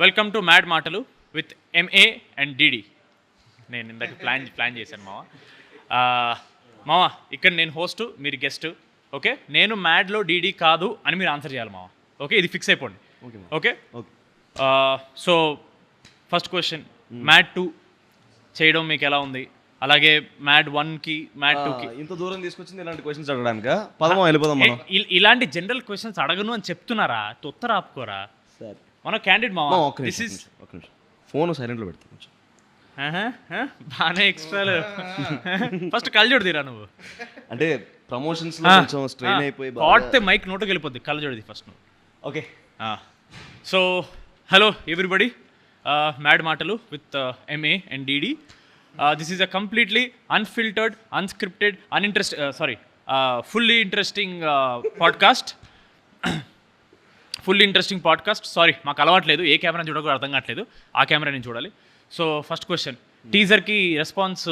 Welcome to mad మాటలు with MA and DD. నేను ఇందాక ప్లాన్ చేశాను మామ. ఇక్కడ నేను హోస్ట్, మీరు గెస్ట్. ఓకే, నేను మ్యాడ్లో డిడి కాదు అని మీరు ఆన్సర్ చేయాలి మామ. ఓకే, ఇది ఫిక్స్ అయిపోండి. Okay, so first question, mad 2 చేయడం మీకు ఎలా ఉంది? అలాగే మ్యాడ్ 1కి మ్యాడ్ 2కి ఇంత దూరం తీసుకొచ్చింది ఇలాంటి క్వశ్చన్స్ అడగడానికి. పదమా వెళ్ళిపోదాం మనం. ఇలాంటి జనరల్ క్వశ్చన్స్ అడగను అని చెప్తున్నారా? తొత్తర ఆపుకోరా మన క్యాండిడేట్ మామ. దిస్ ఇస్ ఫోన్ సైలెంట్లో పెడతాను. బాగానే ఎక్స్ట్రాలు. ఫస్ట్ కళ్ళజోడు తీరా నువ్వు. అంటే ప్రమోషన్స్ లో కొంచెం స్ట్రెయిన్ అయిపోయి పాడితే మైక్ నోటుకి వెళ్ళిపోద్ది. కళ్ళజోడిది ఫస్ట్ నువ్వు. Okay, so hello everybody, mad మాటలు with MA and DD. This is a completely unfiltered, unscripted, fully interesting podcast. Fully interesting podcast. Sorry, మాకు అలవాట్లేదు, ఏ కెమెరా చూడకూడదు అర్థం కావట్లేదు, ఆ కెమెరా నేను చూడాలి. సో ఫస్ట్ క్వశ్చన్, టీజర్కి రెస్పాన్స్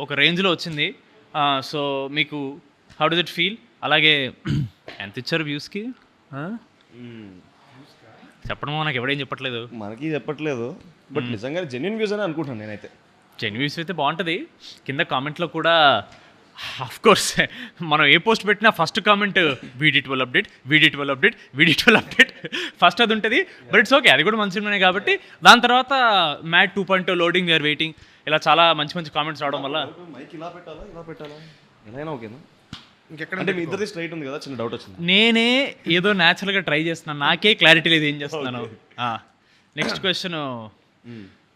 ఒక రేంజ్లో వచ్చింది. సో మీకు హౌ డస్ ఇట్ ఫీల్? అలాగే ఎంత ఇచ్చారు వ్యూస్కి? చెప్పడం నాకు ఎవడేం చెప్పట్లేదు. మనకి చెప్పట్లేదు, బట్ నిజంగా జెన్యున్ వ్యూస్ అని అనుకుంటాను నేనైతే. జెన్యున్ వ్యూస్ అయితే బాగుంటుంది. కింద కామెంట్లో కూడా ఆఫ్ కోర్స్ మనం ఏ పోస్ట్ పెట్టినా first comment VD12 update first అది ఉంటుంది. బట్ ఇట్స్ ఓకే, అది కూడా మంచి సినిమానే కాబట్టి. దాని తర్వాత మ్యాడ్ 2.0 లోడింగ్, వీఆర్ వెయిటింగ్, ఇలా చాలా మంచి మంచి కామెంట్స్ రావడం వల్ల మైక్ ఇలా పెట్టాలా ఎలా ఓకేనా? ఇంకెక్కడ మీ ఇద్దరిది స్ట్రైట్ ఉంది కదా, చిన్న డౌట్ వచ్చింది. నేనే ఏదో న్యాచురల్గా ట్రై చేస్తున్నాను, నాకే క్లారిటీ లేదు ఏం చేస్తున్నాను. నెక్స్ట్ క్వశ్చన్,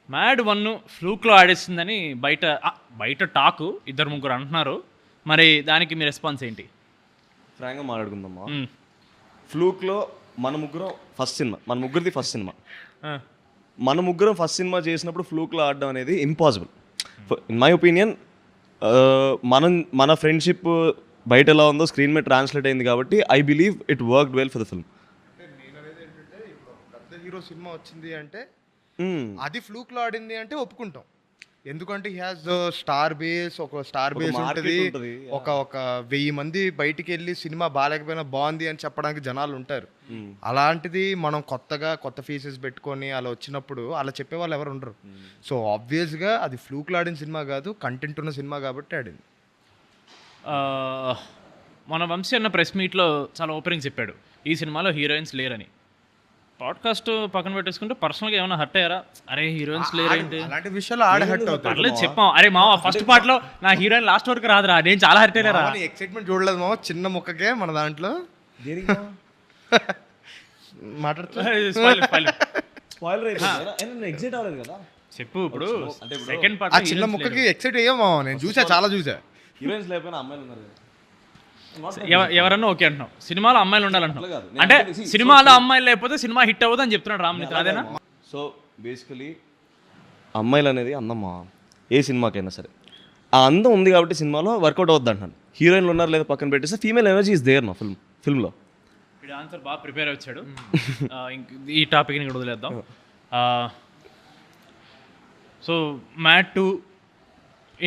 మ్యాడ్ 1 ఫ్లూక్లో ఆడేస్తుందని బయట టాకు 2-3 అంటున్నారు. మరి దానికి మీ రెస్పాన్స్ ఏంటి? ఫ్రాంక్గా మాట్లాడుకుందామా. ఫ్లూక్లో మన ముగ్గురిది ఫస్ట్ సినిమా. మన ముగ్గురం ఫస్ట్ సినిమా చేసినప్పుడు ఫ్లూక్లో ఆడడం అనేది ఇంపాసిబుల్. ఇన్ మై ఒపీనియన్, మన ఫ్రెండ్షిప్ బయట ఎలా ఉందో స్క్రీన్ మీద ట్రాన్స్లేట్ అయింది కాబట్టి I believe it worked well for the film. నేను అనేది ఏంటంటే, ఇప్పుడు పెద్ద హీరో సినిమా వచ్చింది అంటే అది ఫ్లూక్లో ఆడింది అంటే ఒప్పుకుంటాం. ఎందుకంటే హీ హాజ్ స్టార్ బేస్ ఉంటుంది. ఒక 1000 మంది బయటికి వెళ్ళి సినిమా బాగాలేకపోయినా బాగుంది అని చెప్పడానికి జనాలు ఉంటారు. అలాంటిది మనం కొత్త ఫీసెస్ పెట్టుకొని అలా వచ్చినప్పుడు అలా చెప్పే వాళ్ళు ఎవరు ఉండరు. సో ఆబ్వియస్గా అది ఫ్లూక్లో ఆడిన సినిమా కాదు, కంటెంట్ ఉన్న సినిమా కాబట్టి ఆడింది. మన వంశీ అన్న ప్రెస్ మీట్లో చాలా ఓపెనింగ్ చెప్పాడు, ఈ సినిమాలో హీరోయిన్స్ లేరని. పాడ్కాస్ట్ పక్కన పెట్టేసుకుంటే పర్సనల్గా ఏమైనా హర్ట్ అయ్యారా? అరే హీరోయిన్స్ లేరేంటి అలాంటి విషయాలు హర్ట్ అవుతారు. చెప్పాం, అరే మావా ఫస్ట్ పార్ట్లో నా హీరోయిన్ లాస్ట్ వరకు రాదురా, నేను చాలా హర్ట్ అయ్యారా. ఎక్సైట్మెంట్ చూడలేదు మావా, చిన్న ముక్కకే మన దాంట్లో చెప్పు. ఇప్పుడు సెకండ్ పార్ట్ చిన్న ముక్కకి ఎక్సైట్ అయ్యా మావా, నేను చాలా చూసా. హీరోయిన్స్ లేకపోయినా అమ్మాయిలు ఉన్నారు. ఎవరన్నా ఓకే అంటున్నావు, సినిమాలో అమ్మాయిలు ఉండాలంటున్నావు. అంటే సినిమాలో అమ్మాయిలు లేకపోతే సినిమా హిట్ అవ్వదు అని చెప్తున్నాడు రామ్నిత్ర, అదేనా? సో బేసికలీ అమ్మాయిలు అనేది అందమ్మా, ఏ సినిమాకైనా సరే ఆ అందం ఉంది కాబట్టి సినిమాలో వర్కౌట్ అవుద్ది అంటాను. హీరోయిన్లు ఉన్నారు లేదా పక్కన పెట్టేస్తే ఫీమేల్ ఎనర్జీ ఇస్ దేర్ నా ఫిల్మ్లో. వీడు ఆన్సర్ బాగా ప్రిపేర్ వచ్చాడు. ఈ టాపిక్ని కూడా వదిలేద్దాం. సో మ్యాడ్ 2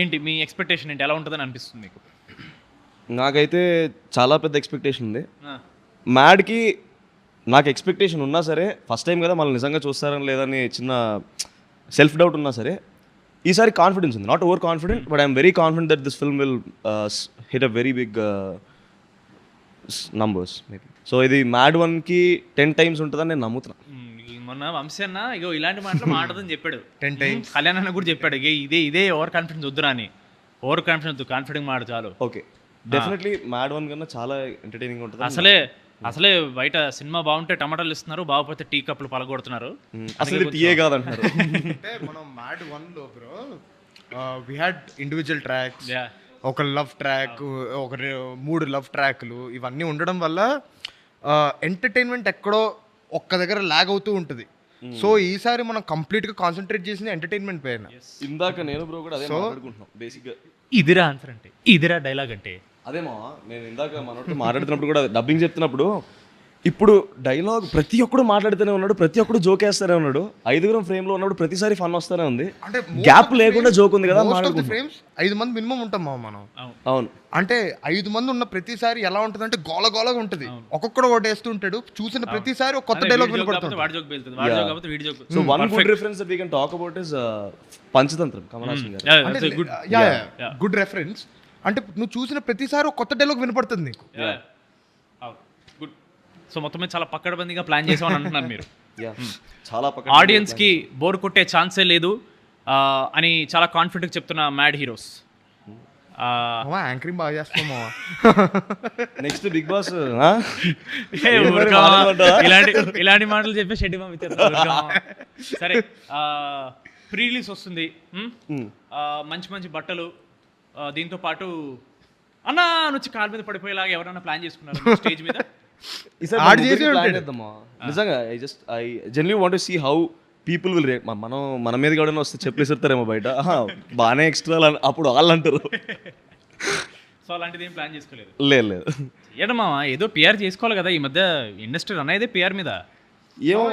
ఏంటి మీ ఎక్స్పెక్టేషన్ ఏంటి? ఎలా ఉంటుందని అనిపిస్తుంది మీకు? నాకైతే చాలా పెద్ద ఎక్స్పెక్టేషన్ ఉంది. మ్యాడ్కి నాకు ఎక్స్పెక్టేషన్ ఉన్నా సరే, ఫస్ట్ టైం కదా మళ్ళీ నిజంగా చూస్తారని లేదని చిన్న సెల్ఫ్ డౌట్ ఉన్నా సరే, ఈసారి కాన్ఫిడెన్స్ ఉంది. Not over confident, but I'm very confident that this film will hit a very big numbers maybe. So ఇది మ్యాడ్ 1కి 10 times ఉంటుందని నేను నమ్ముతున్నా. మొన్న వంశీ అన్న ఇగో ఇలాంటి మాటలు మాట్లాడదని చెప్పాడు 10 times. కళ్యాణ్ అన్న కూడా చెప్పాడు, ఇదే ఓవర్ కాన్ఫిడెన్స్ వద్దురా అని. ఓవర్ కాన్ఫిడెన్స్ వద్దు, కాన్ఫిడెంట్ మాట చాలు. ఓకే, డెఫినెట్లీ మ్యాడ్ 1 కన్నా చాలా ఎంటర్టైనింగ్ ఉంటుంది. అసలే బయట సినిమా బాగుంటే టమాటాలు ఇస్తున్నారు, బాగుపోతే టీ కప్పులు పలగొడుతున్నారు. అసలు టీయే కాదంటున్నారు. అంటే మనం మ్యాడ్ 1లో bro we had individual tracks, ఒక లవ్ ట్రాక్, 3 లవ్ ట్రాక్లు, ఇవన్నీ ఉండడం వల్ల ఎంటర్టైన్మెంట్ ఎక్కడో ఒక్క దగ్గర లాగ్ అవుతూ ఉంటుంది. సో ఈసారి మనం కంప్లీట్గా కాన్సన్ట్రేట్ చేసింది ఎంటర్టైన్మెంట్ పైన. ఇందాక నేను బ్రో కూడా అదే మాట్లాడుకుంటున్నాం బేసిక్గా. ఇదిరా ఆన్సర్ అంటే, ఇదిరా డైలాగ్ అంటే అదేమా. నేను ఇందాక మనతో మాట్లాడుతున్నప్పుడు కూడా డబ్బింగ్ చెప్తున్నప్పుడు ఇప్పుడు డైలాగ్ ప్రతి ఒక్కడు మాట్లాడుతూనే ఉన్నాడు, ప్రతి ఒక్కడు జోక్ వేస్తూనే ఉన్నాడు. 5 ఫ్రేమ్ లో ఉన్నప్పుడు ప్రతిసారి ఫన్ వస్తూనే ఉంది. అంటే గ్యాప్ లేకుండా జోక్ ఉంది కదా. ఫ్రేమ్స్ 5 మంది మినిమం ఉంటాం మనం. అవును, అంటే 5 మంది ఉన్న ప్రతిసారి ఎలా ఉంటుంది అంటే గోలగోలగా ఉంటుంది. ఒక్కొక్కడు ఒకటి వేస్తుంటాడు, చూసిన ప్రతిసారి ఒక కొత్త డైలాగ్ వినపడుతుంది. So one good reference that we can talk about is Panchatantram, Kamal Haasan garu. Good reference. అంటే నువ్వు చూసిన ప్రతిసారి ఒక కొత్త డైలాగ్ వినపడుతుంది నీకు. గుడ్. సో మొత్తం మీద చాలా పక్కడబందీగా ప్లాన్ చేసామని అంటున్నారు మీరు. చాలా ఆడియన్స్ కి బోర్ కొట్టే ఛాన్సే లేదు అని చాలా కాన్ఫిడెంట్ చెప్తున్న మ్యాడ్ హీరోస్. యాంకరింగ్ బాగా చేస్తామా. నెక్స్ట్ బిగ్ బాస్ ఇలాంటి మాటలు చెప్పే షెడ్డి సరే. ప్రీ రిలీజ్ వస్తుంది, మంచి మంచి బట్టలు, దీంతో పాటు అన్నా నుంచి కాలు మీద పడిపోయేలాగా ఎవరైనా ప్లాన్ చేసుకున్నారు స్టేజ్ మీద? నిజంగా I generally want to see how people will react. మన మీద కూడా వస్తే చెప్పేసిస్తారేమో బయట, బాగానే ఎక్స్ట్రా అప్పుడు వాళ్ళు అంటారు. సో అలాంటిది ఏం ప్లాన్ చేసుకోలేదు? లేదు. ఏడమ్మా ఏదో పిఆర్ చేసుకోవాలి కదా, ఈ మధ్య ఇండస్ట్రీ రన్ అయితే పిఆర్ మీద. ఏమో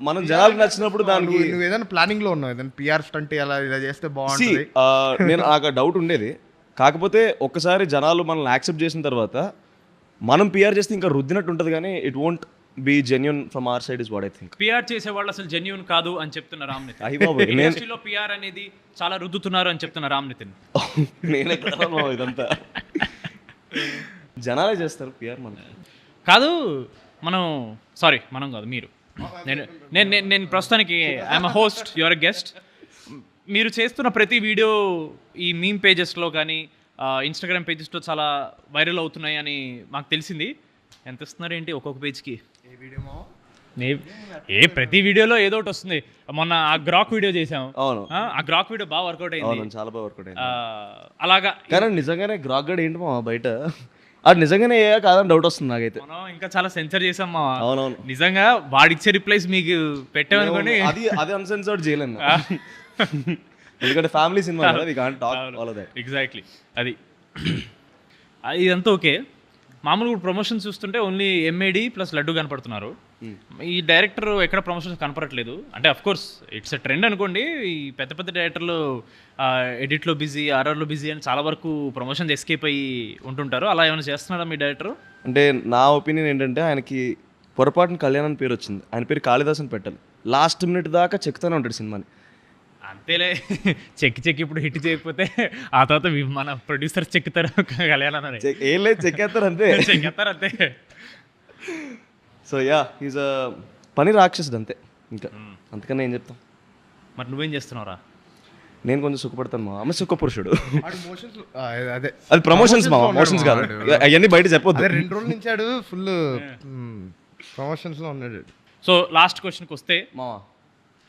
మనం జనాలకు నచ్చినప్పుడు దానికి. నువ్వు ఏదైనా ప్లానింగ్ లో ఉన్నావు, ఏదైనా పిఆర్ స్టంట్ ఇలా చేస్తే బాగుంటుంది? నేను నాకు డౌట్ ఉండేది, కాకపోతే ఒక్కసారి జనాలు మనల్ని యాక్సెప్ట్ చేసిన తర్వాత మనం పిఆర్ చేస్తే ఇంకా రుద్దినట్టు ఉంటుంది, కానీ it won't be genuine from our side is what I think. PR చేసే వాళ్ళు అసలు జెన్యూన్ కాదు అని చెప్తున్న రామ్ నితిన్. ఇండస్ట్రీలో పిఆర్ అనేది చాలా రుద్దుతున్నారు అని చెప్తున్న రామ్ నితిన్. నేనే ఇదంతా జనాలే చేస్తారు పిఆర్. మనం కాదు, మనం కాదు, మీరు. నేను ప్రస్తుతానికి I'm a host, your a guest. మీరు చేస్తున్న ప్రతి వీడియో ఈ మీమ్ పేజెస్లో కానీ ఇన్స్టాగ్రామ్ పేజెస్లో చాలా వైరల్ అవుతున్నాయి అని మాకు తెలిసింది. ఎంత ఇస్తున్నారు ఏంటి ఒక్కొక్క పేజ్కి? ప్రతి వీడియోలో ఏదో ఒకటి వస్తుంది. మొన్న ఆ గ్రాక్ వీడియో చేసాం. అవును, ఆ గ్రాక్ వీడియో బాగా వర్కౌట్ అయింది. చాలా బాగా వర్కౌట్ అయింది. అలాగా. కానీ నిజంగానే గ్రాక్ గడ్ ఏంటి మా బయట అది నిజంగానే ఏ కాదని డౌట్ వస్తుంది నాకైతే. మనం ఇంకా చాలా సెన్సర్ చేసాం మా. అవునవును, నిజంగా వాడిచ్చే రిప్లైస్ మీకు పెట్టామనుకోండి, అది అన్సెన్సర్డ్ చేయలేను. ఎందుకంటే ఫ్యామిలీ సినిమా కదా, we can't talk all of that. Exactly. అది ఇదంతా ఓకే. మామూలుగా ప్రమోషన్స్ చూస్తుంటే ఓన్లీ ఎంఏడి ప్లస్ లడ్డు కనపడుతున్నారు. ఈ డైరెక్టర్ ఎక్కడ ప్రమోషన్స్ కనపడట్లేదు. అంటే of course it's a trend అనుకోండి. ఈ పెద్ద పెద్ద డైరెక్టర్లు ఎడిట్లో బిజీ, ఆర్ఆర్లో బిజీ అని చాలా వరకు ప్రమోషన్స్ ఎస్కేప్ అయ్యి ఉంటుంటారు. అలా ఏమైనా చేస్తున్నారా మీ డైరెక్టర్? అంటే నా ఒపీనియన్ ఏంటంటే, ఆయనకి పొరపాటున కళ్యాణ్ అని పేరు వచ్చింది, ఆయన పేరు కాళిదాస్ అని పెట్టాలి. లాస్ట్ మినిట్ దాకా చెక్తూనే ఉంటాడు సినిమాని. అంతేలే, చెక్కి ఇప్పుడు హిట్ చేయకపోతే ఆ తర్వాత మన ప్రొడ్యూసర్ చెక్కుతారు కళ్యాణ్. ఏం లేదు, చెక్కేస్తారు అంతే. చెక్కేస్తారు అంతే. సో యా, ఈజ్ అ పని రాక్షసుడు అంతే, ఇంకా అంతకన్నా ఏం చెప్తాం. మరి నువ్వేం చేస్తున్నావురా? నేను కొంచెం సుఖపడతాను మా అమ్మ, సుఖ పురుషుడు. అదే అది ప్రమోషన్స్ మా, మోషన్స్ కాదు అవన్నీ బయట చెప్పొద్దు. 2 రోజుల నుంచి ఆడు ఫుల్ ప్రమోషన్స్ లో ఉన్నాడు. సో లాస్ట్ క్వశ్చన్కి వస్తే మావా,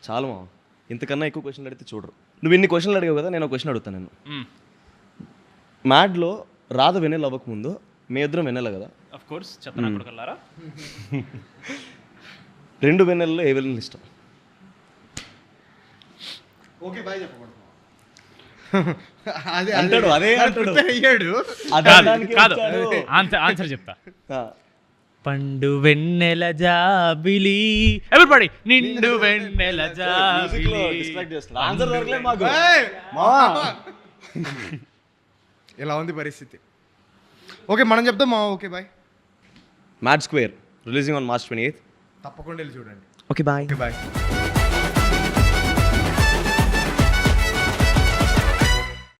చాలు మావా, ఇంతకన్నా ఎక్కువ క్వశ్చన్లు అడిగితే చూడరు. నువ్వు ఇన్ని క్వశ్చన్లు అడిగావు కదా, నేను ఒక క్వశ్చన్ అడుగుతాను. నేను మ్యాడ్లో రాధ వెన్నెల అవ్వకముందు మీ ఇద్దరం వెన్నెల కదా? ఆఫ్ కోర్స్ చెప్తాను అక్కడికెళ్ళారా. 2 వెన్నెలలో ఏ వెన్నెల ఇష్టం? ఓకే బాయ్ చెప్పకూడదు. అంటాడు అయ్యాడు. కాదు, ఆన్సర్ చెప్తా. పండు వెన్నెల జాబిలి, ఎవ్రీబడి నిండు వెన్నెల జాబిలి. ఇలా ఉంది పరిస్థితి. ఓకే మనం చెప్తాం మా. Okay bye. Mad square releasing on March 28th. తప్పకుండా వెళ్ళి చూడండి. Okay bye. బాయ్.